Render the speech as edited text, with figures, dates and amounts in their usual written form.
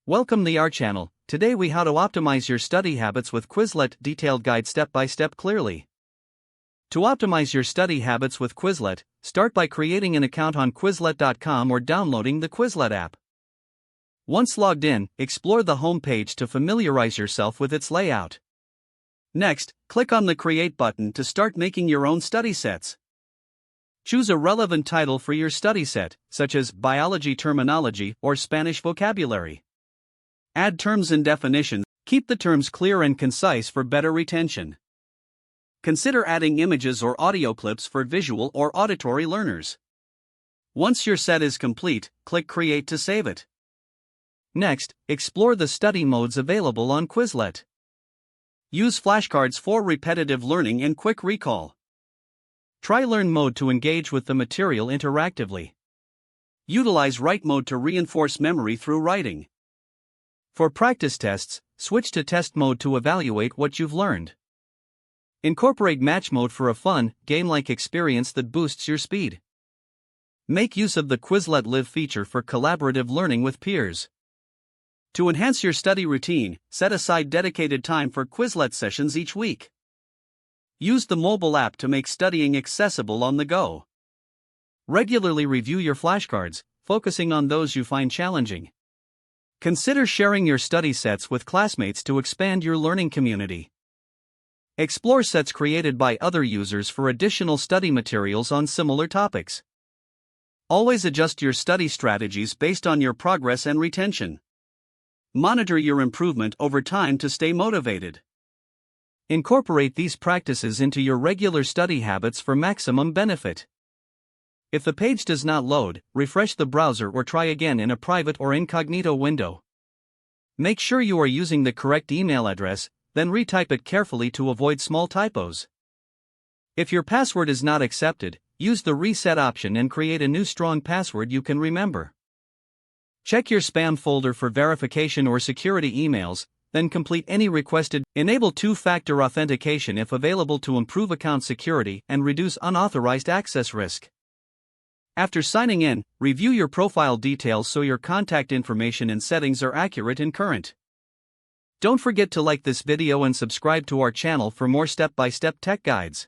Welcome to our channel. Today we how to optimize your study habits with Quizlet detailed guide step by step clearly. To optimize your study habits with Quizlet, start by creating an account on Quizlet.com or downloading the Quizlet app. Once logged in, explore the home page to familiarize yourself with its layout. Next, click on the Create button to start making your own study sets. Choose a relevant title for your study set, such as Biology Terminology or Spanish Vocabulary. Add terms and definitions. Keep the terms clear and concise for better retention. Consider adding images or audio clips for visual or auditory learners. Once your set is complete, click Create to save it. Next, explore the study modes available on Quizlet. Use flashcards for repetitive learning and quick recall. Try Learn mode to engage with the material interactively. Utilize Write mode to reinforce memory through writing. For practice tests, switch to Test mode to evaluate what you've learned. Incorporate Match mode for a fun, game-like experience that boosts your speed. Make use of the Quizlet Live feature for collaborative learning with peers. To enhance your study routine, set aside dedicated time for Quizlet sessions each week. Use the mobile app to make studying accessible on the go. Regularly review your flashcards, focusing on those you find challenging. Consider sharing your study sets with classmates to expand your learning community. Explore sets created by other users for additional study materials on similar topics. Always adjust your study strategies based on your progress and retention. Monitor your improvement over time to stay motivated. Incorporate these practices into your regular study habits for maximum benefit. If the page does not load, refresh the browser or try again in a private or incognito window. Make sure you are using the correct email address, then retype it carefully to avoid small typos. If your password is not accepted, use the reset option and create a new strong password you can remember. Check your spam folder for verification or security emails, then complete any requested. Enable two-factor authentication if available to improve account security and reduce unauthorized access risk. After signing in, review your profile details so your contact information and settings are accurate and current. Don't forget to like this video and subscribe to our channel for more step-by-step tech guides.